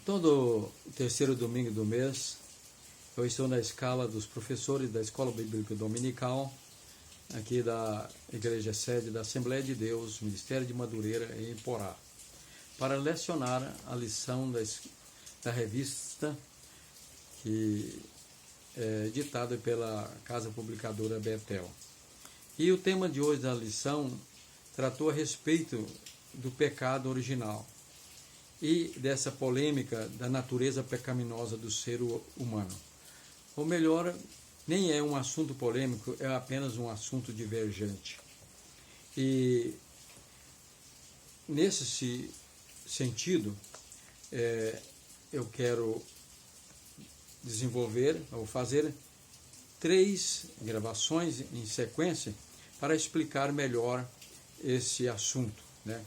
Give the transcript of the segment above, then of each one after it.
Todo terceiro domingo do mês, eu estou na escala dos professores da Escola Bíblica Dominical, aqui da Igreja Sede da Assembleia de Deus, Ministério de Madureira, em Iporá, para lecionar a lição da revista que é ditada pela Casa Publicadora Betel. E o tema de hoje da lição tratou a respeito do pecado original e dessa polêmica da natureza pecaminosa do ser humano. Ou melhor, nem é um assunto polêmico, é apenas um assunto divergente. E nesse sentido, eu quero desenvolver ou fazer 3 gravações em sequência para explicar melhor esse assunto, né?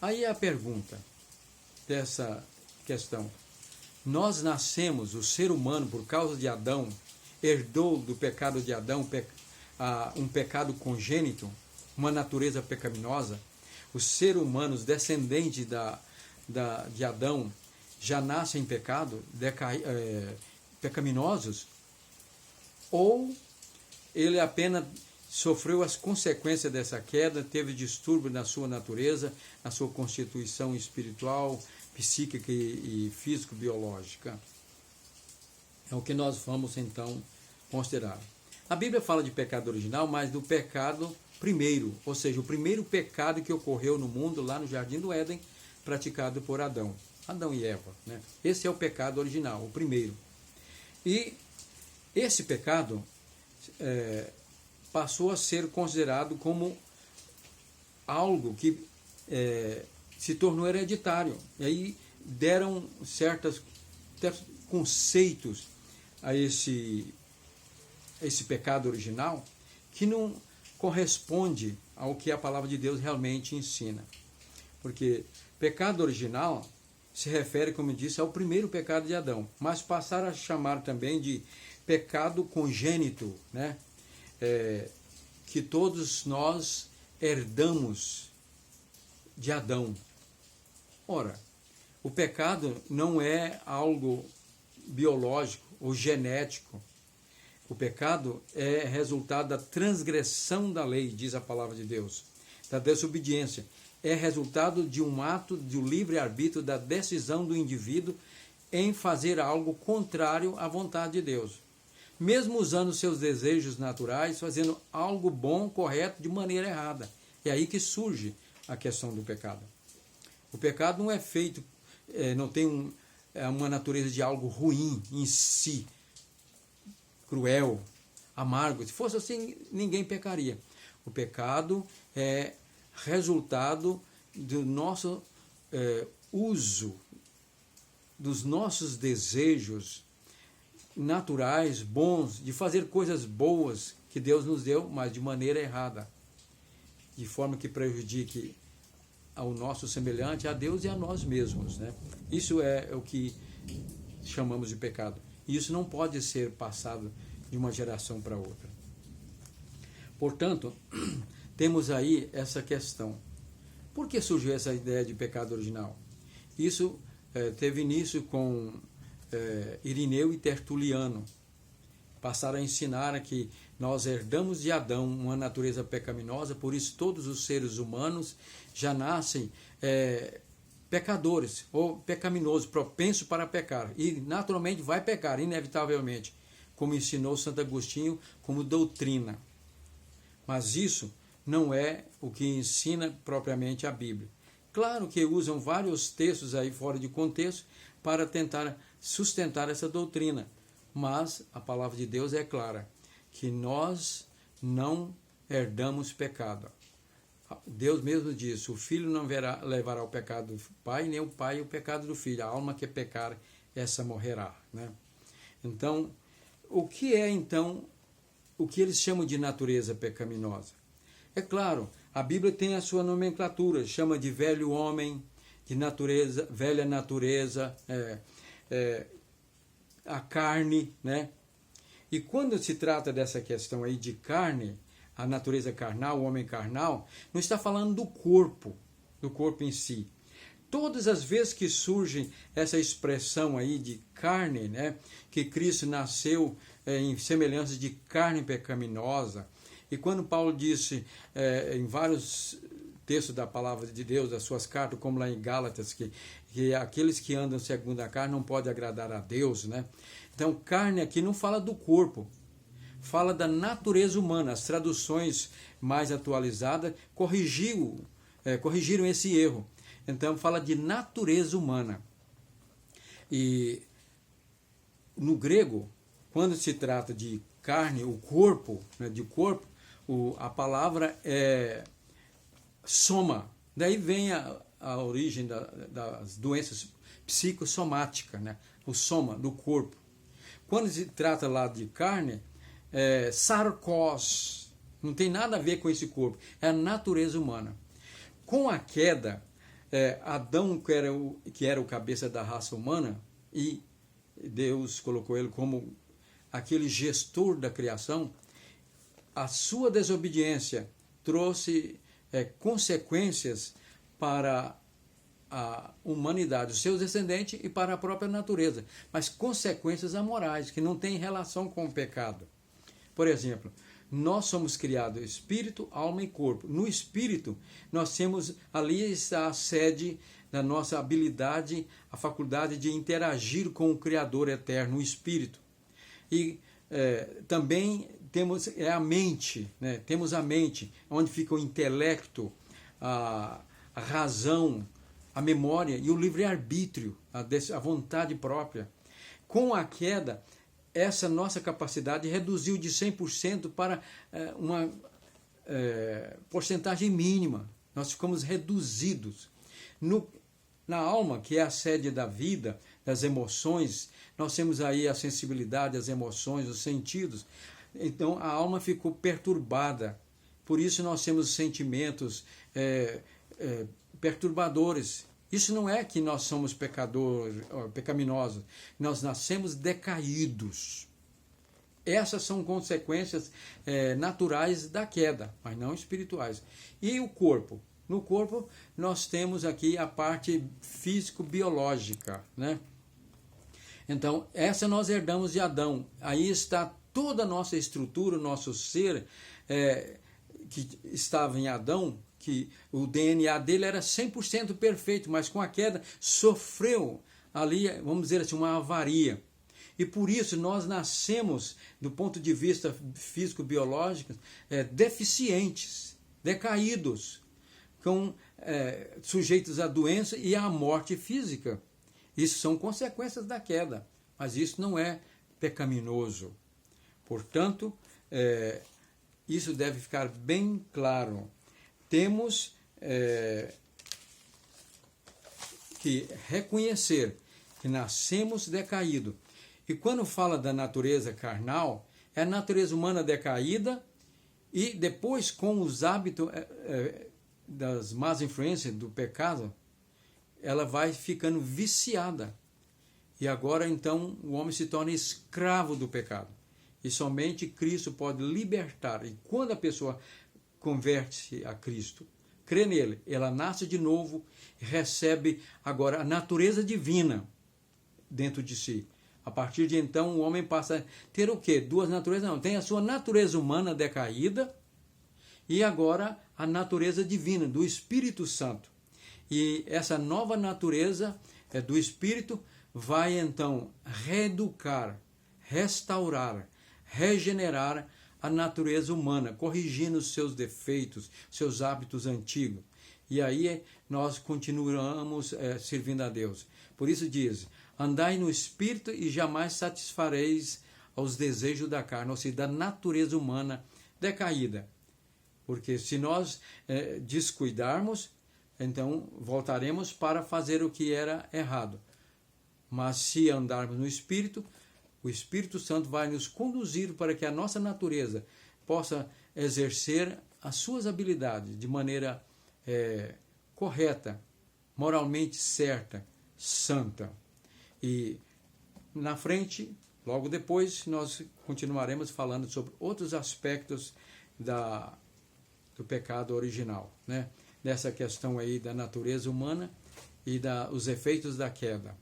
Aí a pergunta dessa questão: nós nascemos, o ser humano, por causa de Adão, herdou do pecado de Adão um pecado congênito, uma natureza pecaminosa? Os seres humanos descendentes de Adão já nascem em pecado, pecaminosos? Ou ele apenas sofreu as consequências dessa queda, teve distúrbio na sua natureza, na sua constituição espiritual, psíquica e físico-biológica? É o que nós vamos então considerar. A Bíblia fala de pecado original, mas do pecado primeiro, ou seja, o primeiro pecado que ocorreu no mundo, lá no Jardim do Éden, praticado por Adão e Eva, né? Esse é o pecado original, o primeiro. E esse pecado passou a ser considerado como algo que se tornou hereditário. E aí deram certos conceitos a esse pecado original que não corresponde ao que a palavra de Deus realmente ensina. Porque pecado original se refere, como eu disse, ao primeiro pecado de Adão, mas passaram a chamar também de pecado congênito, né? Que todos nós herdamos de Adão. Ora, o pecado não é algo biológico ou genético. O pecado é resultado da transgressão da lei, diz a palavra de Deus, da desobediência. É resultado de um ato de livre-arbítrio, da decisão do indivíduo em fazer algo contrário à vontade de Deus, mesmo usando seus desejos naturais, fazendo algo bom, correto, de maneira errada. É aí que surge a questão do pecado. O pecado não é feito, não tem uma natureza de algo ruim em si, cruel, amargo. Se fosse assim, ninguém pecaria. O pecado é resultado do nosso uso, dos nossos desejos naturais, bons, de fazer coisas boas que Deus nos deu, mas de maneira errada, de forma que prejudique ao nosso semelhante, a Deus e a nós mesmos, né? Isso é o que chamamos de pecado. E isso não pode ser passado de uma geração para outra. Portanto, temos aí essa questão. Por que surgiu essa ideia de pecado original? Isso teve início com Irineu e Tertuliano. Passaram a ensinar que nós herdamos de Adão uma natureza pecaminosa, por isso todos os seres humanos já nascem pecadores ou pecaminosos, propensos para pecar. E naturalmente vai pecar, inevitavelmente, como ensinou Santo Agostinho como doutrina. Mas isso não é o que ensina propriamente a Bíblia. Claro que usam vários textos aí fora de contexto para tentar sustentar essa doutrina, mas a palavra de Deus é clara, que nós não herdamos pecado. Deus mesmo disse: o filho não levará o pecado do pai, nem o pai o pecado do filho. A alma que pecar, essa morrerá, né? Então, o que é então o que eles chamam de natureza pecaminosa? É claro, a Bíblia tem a sua nomenclatura, chama de velho homem, de natureza, velha natureza, a carne, né? E quando se trata dessa questão aí de carne, a natureza carnal, o homem carnal, não está falando do corpo em si. todas as vezes que surge essa expressão aí de carne, né, que Cristo nasceu em semelhança de carne pecaminosa, e quando Paulo disse em vários textos da palavra de Deus, das suas cartas, como lá em Gálatas, que aqueles que andam segundo a carne não podem agradar a Deus, né? Então, carne aqui não fala do corpo, fala da natureza humana. As traduções mais atualizadas corrigiram esse erro. Então, fala de natureza humana. E no grego, quando se trata de carne, o corpo, né, de corpo, a palavra é soma. Daí vem a origem das doenças psicossomáticas, né? O soma do corpo. Quando se trata lá de carne, sarcos, não tem nada a ver com esse corpo, é a natureza humana. Com a queda, Adão, que era o cabeça da raça humana, e Deus colocou ele como aquele gestor da criação, a sua desobediência trouxe consequências para a humanidade, os seus descendentes e para a própria natureza, mas consequências amorais, que não têm relação com o pecado. Por exemplo, nós somos criados espírito, alma e corpo. No espírito, nós temos ali a sede da nossa habilidade, a faculdade de interagir com o Criador eterno, o espírito. E também temos a mente, né? Temos a mente, onde fica o intelecto, a razão, a memória e o livre-arbítrio, a vontade própria. Com a queda, essa nossa capacidade reduziu de 100% para uma porcentagem mínima. Nós ficamos reduzidos. Na alma, que é a sede da vida, das emoções, nós temos aí a sensibilidade, as emoções, os sentidos. Então, a alma ficou perturbada. Por isso, nós temos sentimentos perturbadores. Isso não é que nós somos pecaminosos. Nós nascemos decaídos. Essas são consequências naturais da queda, mas não espirituais. E o corpo? No corpo, nós temos aqui a parte físico-biológica, né? Então, essa nós herdamos de Adão. Aí está toda a nossa estrutura, o nosso ser, que estava em Adão, que o DNA dele era 100% perfeito, mas com a queda sofreu ali, vamos dizer assim, uma avaria. E por isso nós nascemos, do ponto de vista físico-biológico, deficientes, decaídos, sujeitos à doença e à morte física. Isso são consequências da queda, mas isso não é pecaminoso. Portanto, isso deve ficar bem claro. Temos que reconhecer que nascemos decaídos. E quando fala da natureza carnal, é a natureza humana decaída e depois com os hábitos das más influências do pecado, ela vai ficando viciada. E agora então o homem se torna escravo do pecado. E somente Cristo pode libertar. E quando a pessoa converte-se a Cristo, crê nele, ela nasce de novo e recebe agora a natureza divina dentro de si. A partir de então o homem passa a ter o quê? Duas naturezas? Não, tem a sua natureza humana decaída e agora a natureza divina, do Espírito Santo. E essa nova natureza do Espírito vai então reeducar, restaurar, regenerar a natureza humana, corrigindo os seus defeitos, seus hábitos antigos. E aí nós continuamos servindo a Deus. Por isso diz, andai no Espírito e jamais satisfareis aos desejos da carne, ou seja, da natureza humana decaída. Porque se nós descuidarmos, então voltaremos para fazer o que era errado. Mas se andarmos no Espírito, o Espírito Santo vai nos conduzir para que a nossa natureza possa exercer as suas habilidades de maneira correta, moralmente certa, santa. E na frente, logo depois, nós continuaremos falando sobre outros aspectos do pecado original, né? Dessa questão aí da natureza humana e os efeitos da queda.